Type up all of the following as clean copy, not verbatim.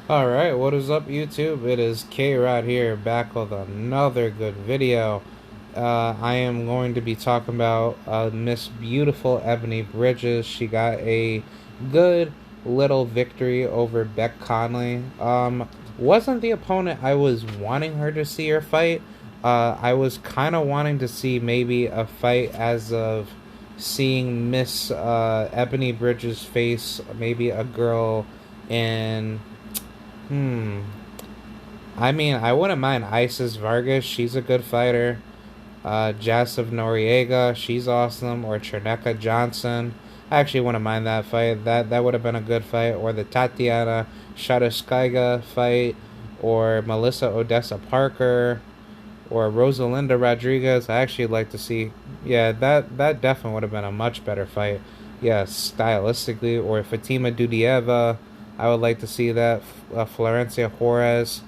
Alright, what is up YouTube? It is K-Rod here, back with another good video. I am going to be talking about Miss Beautiful Ebony Bridges. She got a good little victory over Beck Conley. Wasn't the opponent I was wanting her to see her fight. I was kind of wanting to see maybe a fight as of seeing Miss Ebony Bridges face maybe a girl in. I mean, I wouldn't mind Isis Vargas. She's a good fighter. Jasif Noriega, she's awesome. Or Cherneka Johnson. I actually wouldn't mind that fight. That would have been a good fight. Or the Tatiana Shadaskaiga fight. Or Melissa Odessa Parker. Or Rosalinda Rodriguez. I actually like to see. Yeah, that definitely would have been a much better fight. Yeah, stylistically. Or Fatima Dudieva. I would like to see that. Florencia Juarez.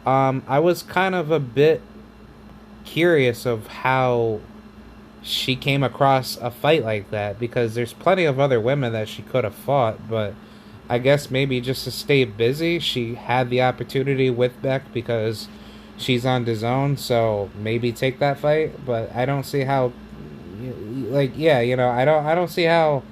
I was kind of a bit curious of how she came across a fight like that because there's plenty of other women that she could have fought, but I guess maybe just to stay busy, she had the opportunity with Beck because she's on DAZN, so maybe take that fight. But I don't see how, like, yeah, I don't see how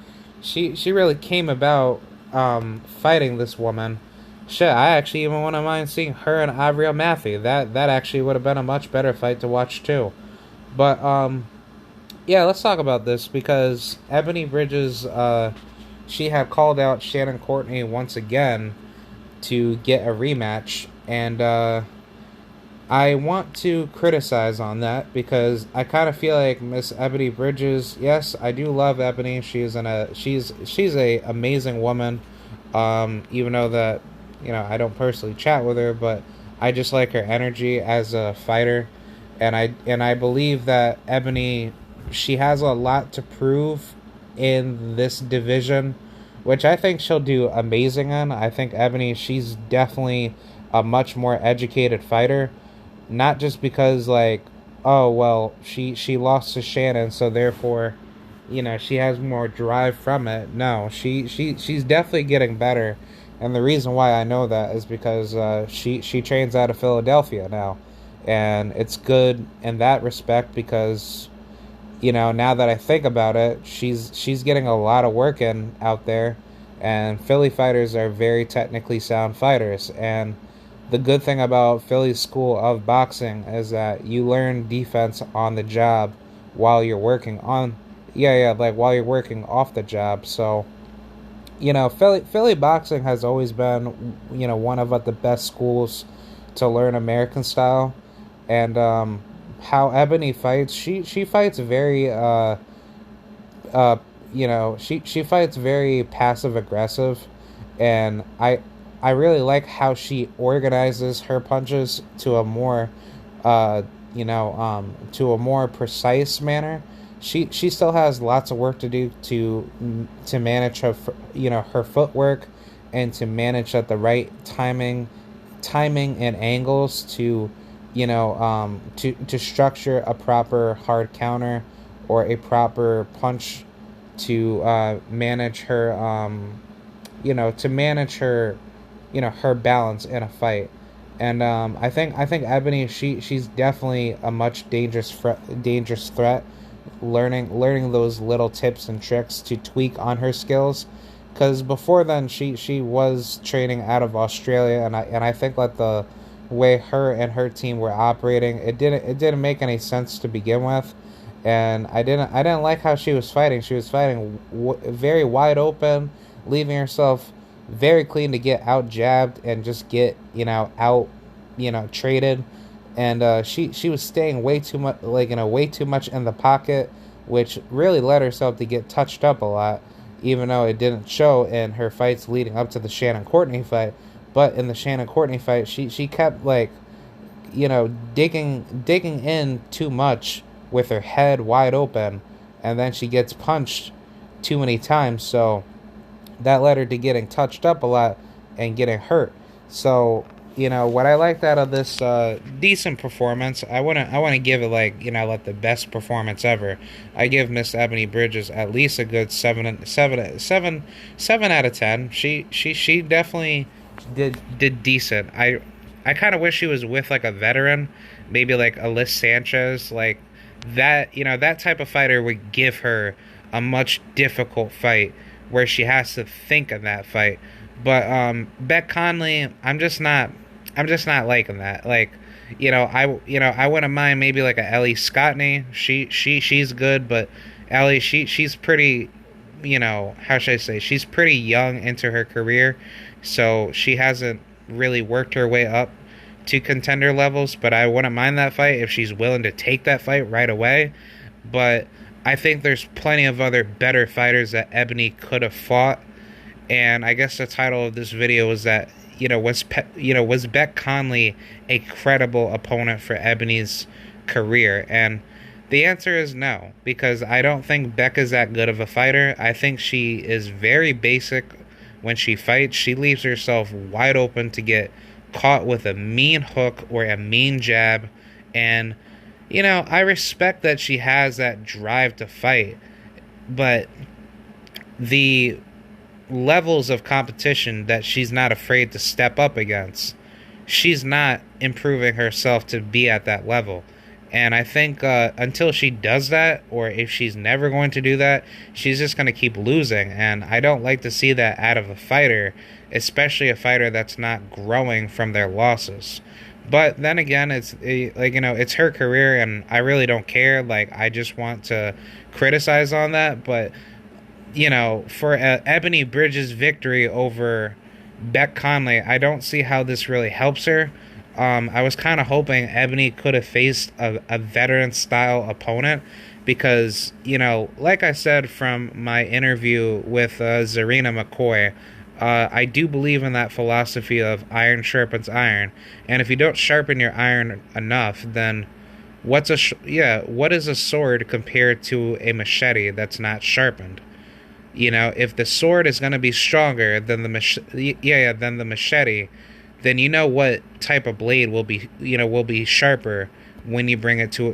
she really came about fighting this woman. Shit, I actually even wouldn't mind seeing her and Avril Matthew. That actually would have been a much better fight to watch too. But yeah, let's talk about this because Ebony Bridges, she had called out Shannon Courtney once again to get a rematch, and I want to criticize on that because I kind of feel like Miss Ebony Bridges. Yes, I do love Ebony. She's a amazing woman. Even though that I don't personally chat with her, but I just like her energy as a fighter, and I believe that Ebony, she has a lot to prove in this division, which I think she'll do amazing in. I think Ebony, she's definitely a much more educated fighter, not just because like, oh well, she lost to Shannon, so therefore she has more drive from it. No, she's definitely getting better, and the reason why I know that is because she trains out of Philadelphia now, and it's good in that respect because now that I think about it, she's getting a lot of work in out there, and Philly fighters are very technically sound fighters, and the good thing about Philly's school of boxing is that you learn defense on the job while you're working on, yeah, like while you're working off the job. So Philly boxing has always been one of the best schools to learn American style, and how Ebony fights, she fights very uh she fights very passive aggressive, and I really like how she organizes her punches to a more to a more precise manner. She still has lots of work to do to manage her footwork, and to manage at the right timing and angles to to structure a proper hard counter or a proper punch to manage her to manage her her balance in a fight. And I think Ebony, she's definitely a much dangerous threat, learning those little tips and tricks to tweak on her skills, because before then she was training out of Australia, and I think that the way her and her team were operating, it didn't make any sense to begin with, and I didn't like how she was fighting. She was fighting very wide open, leaving herself very clean to get out jabbed and just get out traded, and she was staying way too much, like way too much in the pocket, which really led herself to get touched up a lot, even though it didn't show in her fights leading up to the Shannon Courtney fight. But in the Shannon Courtney fight, she kept like digging in too much with her head wide open, and then she gets punched too many times, so that led her to getting touched up a lot and getting hurt. So what I liked out of this decent performance, I want to give it like the best performance ever. I give Miss Ebony Bridges at least a good 7 out of 10. She definitely did decent. I kind of wish she was with like a veteran, maybe like Alyssa Sanchez, like that. You know, that type of fighter would give her a much difficult fight where she has to think of that fight. But Beck Conley, I'm just not liking that. Like, I wouldn't mind maybe like a Ellie Scottney. She's good, but Ellie, she's pretty, how should I say? She's pretty young into her career, so she hasn't really worked her way up to contender levels. But I wouldn't mind that fight if she's willing to take that fight right away. But I think there's plenty of other better fighters that Ebony could have fought. And I guess the title of this video was that, was Beck Conley a credible opponent for Ebony's career? And the answer is no, because I don't think Beck is that good of a fighter. I think she is very basic when she fights. She leaves herself wide open to get caught with a mean hook or a mean jab. And, I respect that she has that drive to fight, but the levels of competition that she's not afraid to step up against, she's not improving herself to be at that level. And I think until she does that, or if she's never going to do that, she's just going to keep losing. And I don't like to see that out of a fighter, especially a fighter that's not growing from their losses. But then again, it's her career, and I really don't care. Like, I just want to criticize on that. But for Ebony Bridges' victory over Beck Conley, I don't see how this really helps her. I was kind of hoping Ebony could have faced a veteran-style opponent because, like I said from my interview with Zarina McCoy, I do believe in that philosophy of iron sharpens iron. And if you don't sharpen your iron enough, then what is a sword compared to a machete that's not sharpened? If the sword is going to be stronger than the machete, then what type of blade will be sharper when you bring it to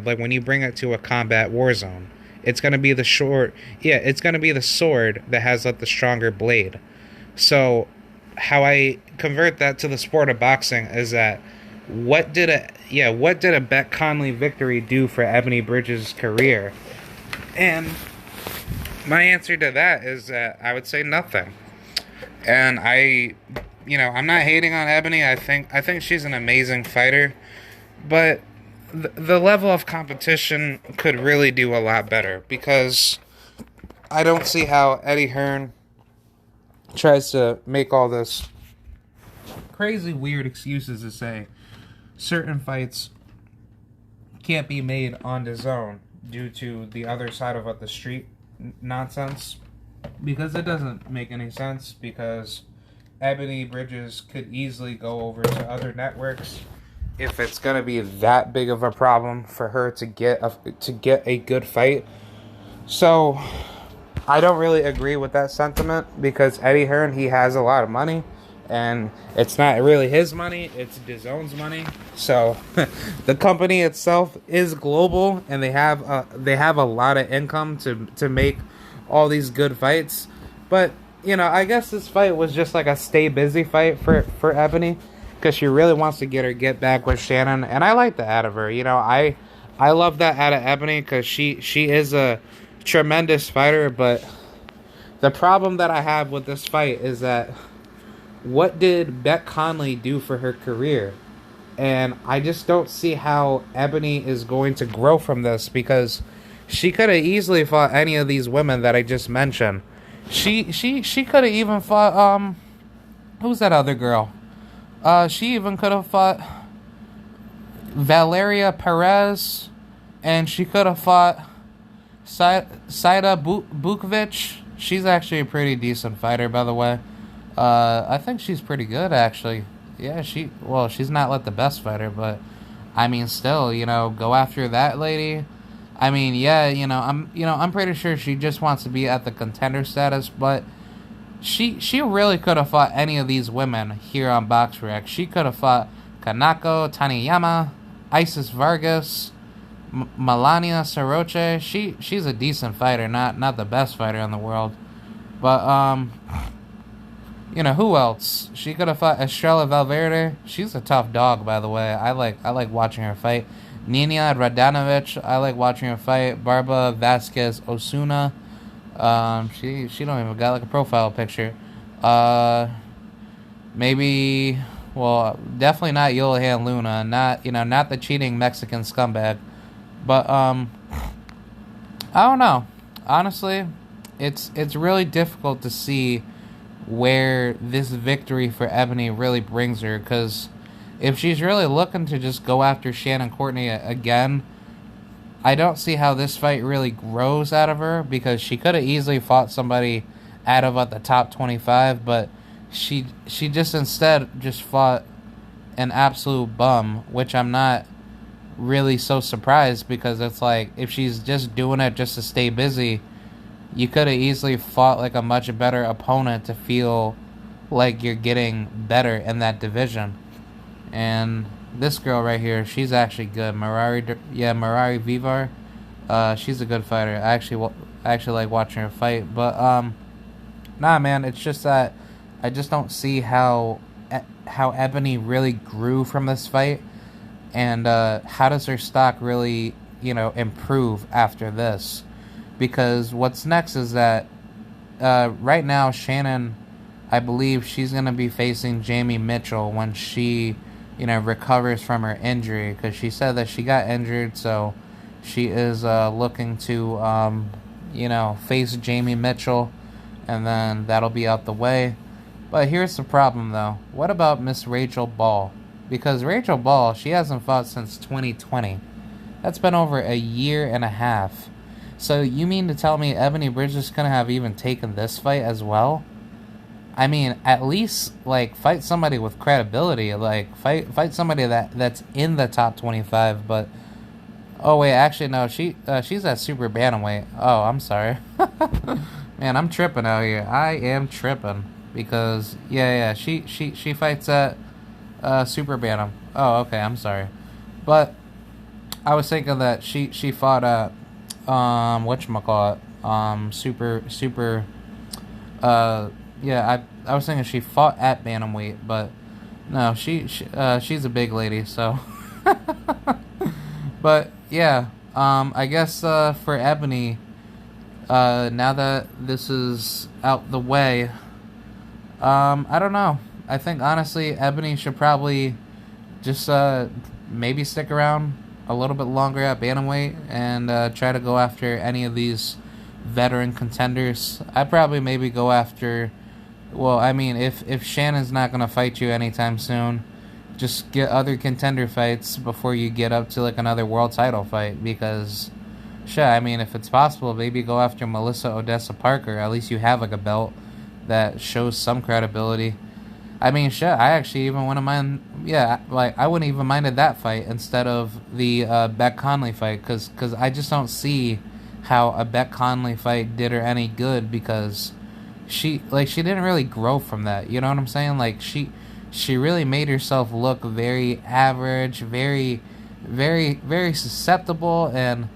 like when you bring it to a combat war zone. It's going to be it's going to be the sword that has like the stronger blade. So how I convert that to the sport of boxing is that what did a Beck Conley victory do for Ebony Bridges' career? And my answer to that is that I would say nothing. And I'm not hating on Ebony. I think she's an amazing fighter, but the level of competition could really do a lot better, because I don't see how Eddie Hearn tries to make all this crazy weird excuses to say certain fights can't be made on the zone due to the other side of the street nonsense, because it doesn't make any sense, because Ebony Bridges could easily go over to other networks if it's going to be that big of a problem for her to get a good fight. So I don't really agree with that sentiment, because Eddie Hearn, he has a lot of money, and it's not really his money, it's DAZN's money. So the company itself is global, and they have a lot of income to make all these good fights. But I guess this fight was just like a stay busy fight for Ebony, because she really wants to get back with Shannon, and I like that out of her. I love that out of Ebony, because she is a tremendous fighter. But the problem that I have with this fight is that, what did Beck Conley do for her career? And I just don't see how Ebony is going to grow from this, because she could have easily fought any of these women that I just mentioned. She could have even fought who's that other girl? She even could have fought Valeria Perez, and she could have fought Saida Bukovic. She's actually a pretty decent fighter, by the way. I think she's pretty good, actually. Yeah, she's not like the best fighter, but I mean, still, go after that lady. I mean, yeah, I'm pretty sure she just wants to be at the contender status, but she really could have fought any of these women here on BoxRec. She could have fought Kanako Taniyama, Isis Vargas, Melania Soroche. She's a decent fighter, not the best fighter in the world, but You know, who else? She could have fought Estrella Valverde. She's a tough dog, by the way. I like watching her fight. Nina Radanovic, I like watching her fight. Barba Vasquez Osuna. She don't even got like a profile picture. Uh Maybe, well, definitely not Johan Luna, not the cheating Mexican scumbag. But I don't know. Honestly, it's really difficult to see where this victory for Ebony really brings her, because if she's really looking to just go after Shannon Courtney again, I don't see how this fight really grows out of her, because she could have easily fought somebody out of the top 25, but she just instead just fought an absolute bum, which I'm not really so surprised, because it's like, if she's just doing it just to stay busy, you could have easily fought like a much better opponent to feel like you're getting better in that division. And this girl right here, she's actually good. Marari Vivar. She's a good fighter. I actually like watching her fight. But nah, man, it's just that I just don't see how Ebony really grew from this fight, and how does her stock really, improve after this? Because what's next is that right now Shannon, I believe she's gonna be facing Jamie Mitchell when she, recovers from her injury, because she said that she got injured, so she is looking to, face Jamie Mitchell, and then that'll be out the way. But here's the problem, though. What about Miss Rachel Ball? Because Rachel Ball, she hasn't fought since 2020. That's been over a year and a half. So you mean to tell me Ebony Bridges couldn't have even taken this fight as well? I mean, at least fight somebody with credibility. Fight somebody that's in the top 25. But oh wait, actually no, she's at super bantamweight. Oh, I'm sorry. Man, I'm tripping out here. I am tripping, because she fights at super bantam. Oh, okay, I'm sorry. But I was thinking that she fought at whatchamacallit, super I was thinking she fought at bantamweight, but no, she's a big lady, so but yeah, I guess for Ebony, now that this is out the way, I don't know. I think honestly Ebony should probably just maybe stick around a little bit longer at bantamweight and try to go after any of these veteran contenders. I'd probably maybe go after, well, I mean, if Shannon's not going to fight you anytime soon, just get other contender fights before you get up to another world title fight, because shit, I mean, if it's possible, maybe go after Melissa Odessa Parker. At least you have a belt that shows some credibility. I mean, shit, I actually even wouldn't mind, I wouldn't even minded that fight instead of the Beck Conley fight, because I just don't see how a Beck Conley fight did her any good, because she didn't really grow from that, you know what I'm saying? She really made herself look very average, very, very, very susceptible, and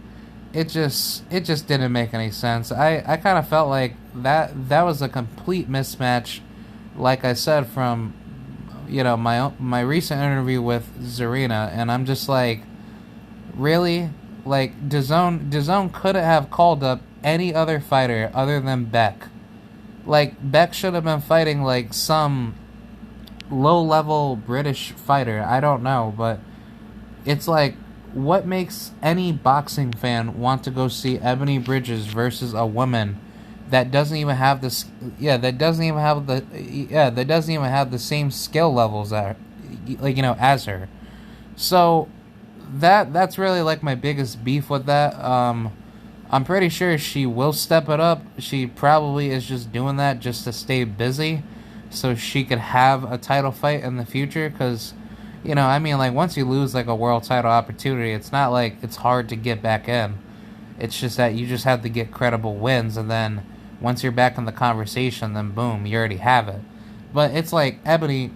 it just didn't make any sense. I kind of felt like that was a complete mismatch, like I said, from my recent interview with Zarina, and I'm just like, really? DAZN couldn't have called up any other fighter other than Beck. Beck should have been fighting some low-level British fighter. I don't know, but it's what makes any boxing fan want to go see Ebony Bridges versus a woman that doesn't even have the same skill levels as her? So that's really my biggest beef with that. I'm pretty sure she will step it up. She probably is just doing that just to stay busy, so she could have a title fight in the future. Because, once you lose a world title opportunity, it's not it's hard to get back in. It's just that you just have to get credible wins, and then once you're back in the conversation, then boom, you already have it. But it's Ebony,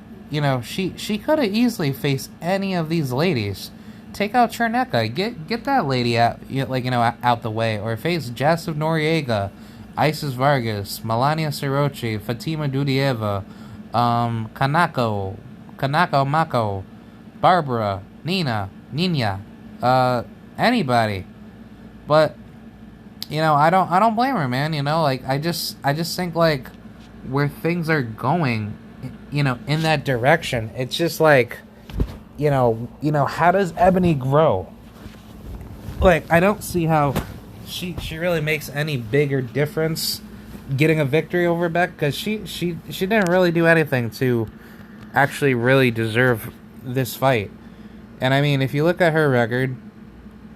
she could have easily faced any of these ladies. Take out Cherneka, get that lady out, out the way, or face Jasif Noriega, Isis Vargas, Melania Sirochi, Fatima Dudieva, Kanako Mako, Barbara, Nina, anybody. But I don't blame her, man. Like I just think like where things are going, in that direction. It's just like, how does Ebony grow? Like I don't see how she really makes any bigger difference getting a victory over Beck, because she didn't really do anything to actually really deserve this fight. And I mean, if you look at her record,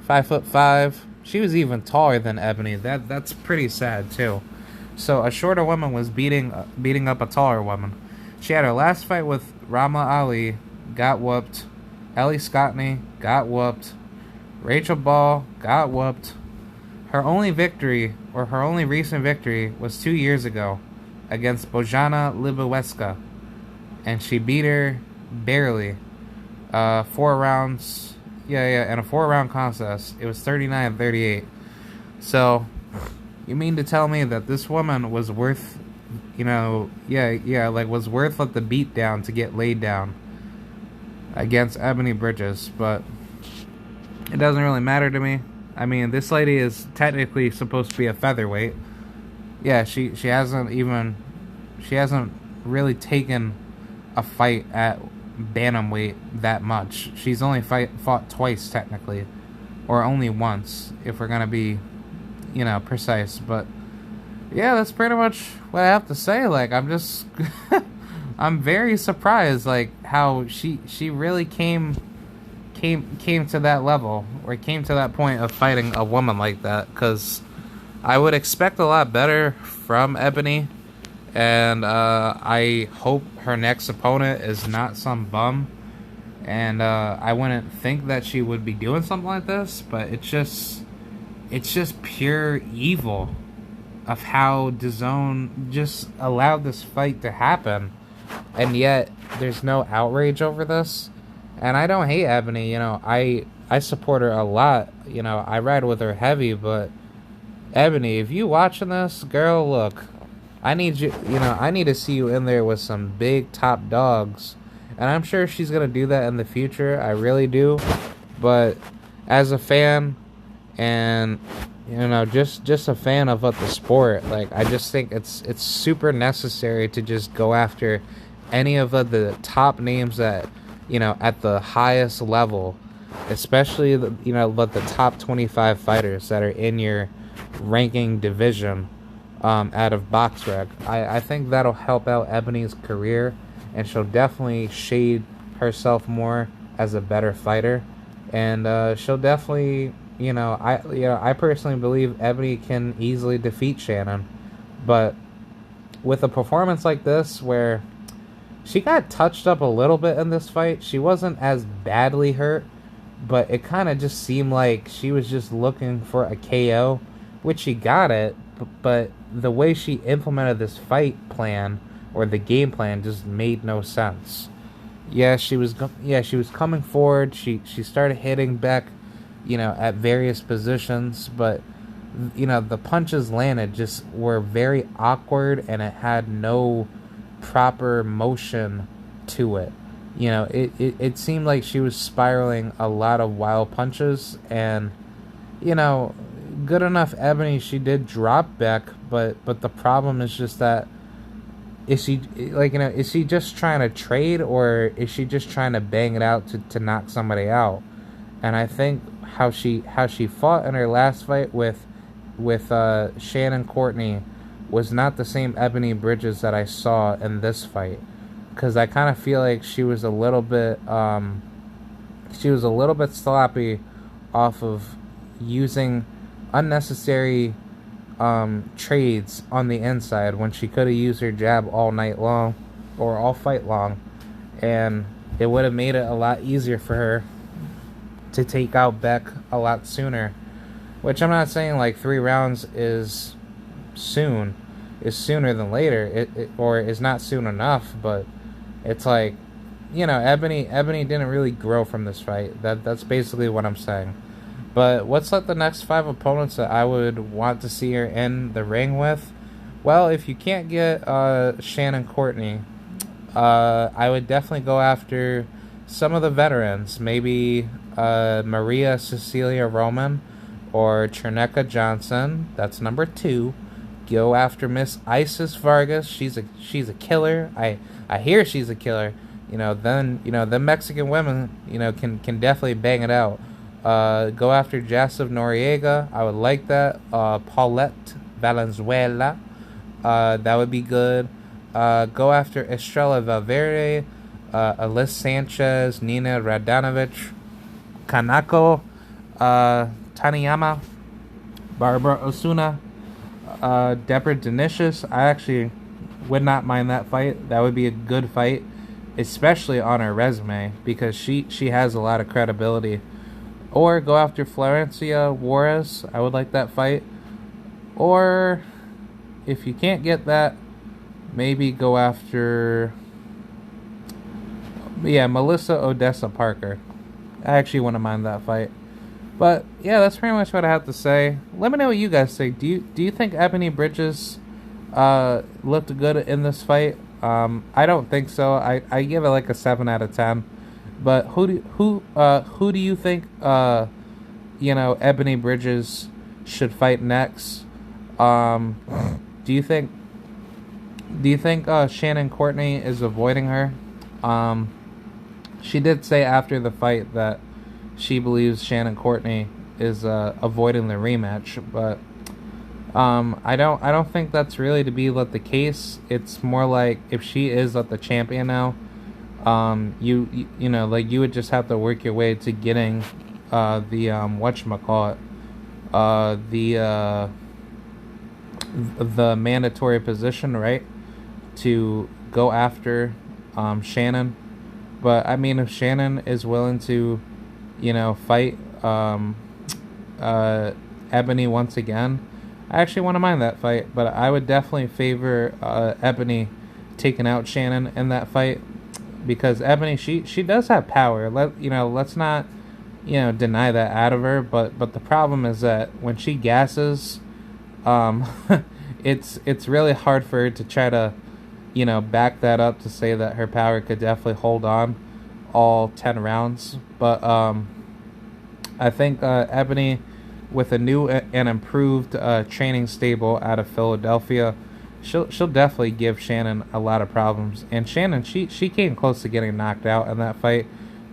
5'5", she was even taller than Ebony. That's pretty sad too. So a shorter woman was beating up a taller woman. She had her last fight with Rama Ali, got whooped. Ellie Scottney got whooped. Rachel Ball got whooped. Her only recent victory was 2 years ago against Bojana Liboweska, and she beat her barely. 4 rounds. Yeah, in a 4-round contest. It was 39-38. So, you mean to tell me that this woman was worth, was worth the beat down to get laid down against Ebony Bridges? But it doesn't really matter to me. I mean, this lady is technically supposed to be a featherweight. Yeah, she hasn't really taken a fight at bantamweight that much. She's only fought twice technically, or only once if we're gonna be, precise. But yeah, that's pretty much what I have to say. Like, I'm just I'm very surprised, like, how she really came to that level, or came to that point of fighting a woman like that, because I would expect a lot better from Ebony. And I hope her next opponent is not some bum. And I wouldn't think that she would be doing something like this, but it's just pure evil of how DAZN just allowed this fight to happen. And yet there's no outrage over this. And I don't hate Ebony, I support her a lot. I ride with her heavy, but Ebony, if you watching this, girl, look, I need you, I need to see you in there with some big top dogs. And I'm sure she's going to do that in the future. I really do. But as a fan, and, just a fan of the sport, like, I just think it's super necessary to just go after any of the top names that, at the highest level, especially the top 25 fighters that are in your ranking division. Out of BoxRec. I think that'll help out Ebony's career, and she'll definitely shade herself more as a better fighter, and she'll definitely, I personally believe Ebony can easily defeat Shannon. But with a performance like this, where she got touched up a little bit in this fight, she wasn't as badly hurt, but it kind of just seemed like she was just looking for a KO, which she got it. But the way she implemented this fight plan, or the game plan, just made no sense. Yeah, she was coming forward. She started hitting back, at various positions, but the punches landed just were very awkward, and it had no proper motion to it. It seemed like she was spiraling a lot of wild punches, and good enough Ebony, she did drop back, but the problem is just that, is she just trying to trade, or is she just trying to bang it out to knock somebody out? And I think how she fought in her last fight with Shannon Courtney was not the same Ebony Bridges that I saw in this fight, because I kind of feel like she was a little bit sloppy off of using unnecessary trades on the inside, when she could have used her jab all night long, or all fight long, and it would have made it a lot easier for her to take out Beck a lot sooner. Which, I'm not saying like 3 rounds is sooner than later, or is not soon enough, but it's like, Ebony didn't really grow from this fight. That's basically what I'm saying. But what's the next 5 opponents that I would want to see her in the ring with? Well, if you can't get Shannon Courtney, I would definitely go after some of the veterans. Maybe Maria Cecilia Roman or Cherneka Johnson. That's number 2. Go after Miss Isis Vargas. She's a killer. I hear she's a killer. The Mexican women, can definitely bang it out. Go after Jasif Noriega. I would like that. Paulette Valenzuela. That would be good. Go after Estrella Valverde, Alyssa Sanchez, Nina Radanovic, Kanako, Taniyama, Barbara Osuna, Deborah Denicius. I actually would not mind that fight. That would be a good fight, especially on her resume, because she has a lot of credibility. Or go after Florencia Juarez. I would like that fight. Or if you can't get that, maybe go after Melissa Odessa Parker. I actually wouldn't mind that fight. But yeah, that's pretty much what I have to say. Let me know what you guys think. Do you think Ebanie Bridges looked good in this fight? I don't think so. I give it like a 7 out of 10. But who do you think Ebanie Bridges should fight next? Do you think Shannon Courtney is avoiding her? She did say after the fight that she believes Shannon Courtney is avoiding the rematch, but I don't think that's really to be the case. It's more like if she is the champion now, you would just have to work your way to getting the mandatory position, right, to go after Shannon. But I mean, if Shannon is willing to fight Ebanie once again, I actually want to mind that fight. But I would definitely favor Ebanie taking out Shannon in that fight, because Ebanie, she does have power. Let's not deny that out of her. But the problem is that when she gasses, it's really hard for her to try to back that up to say that her power could definitely hold on all 10 rounds. But I think Ebanie, with a new and improved training stable out of Philadelphia, she'll definitely give Shannon a lot of problems. And Shannon, she came close to getting knocked out in that fight.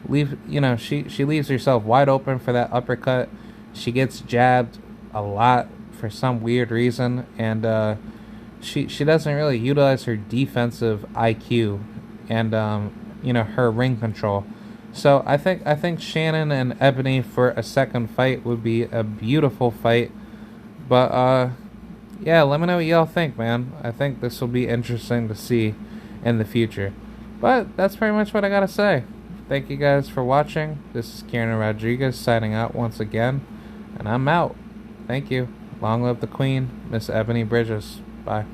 She leaves herself wide open for that uppercut. She gets jabbed a lot for some weird reason, and she doesn't really utilize her defensive IQ and her ring control. So I think Shannon and Ebanie for a second fight would be a beautiful fight. But yeah, let me know what y'all think, man. I think this will be interesting to see in the future. But that's pretty much what I gotta say. Thank you guys for watching. This is Kieran Rodriguez signing out once again, and I'm out. Thank you. Long live the Queen, Miss Ebanie Bridges. Bye.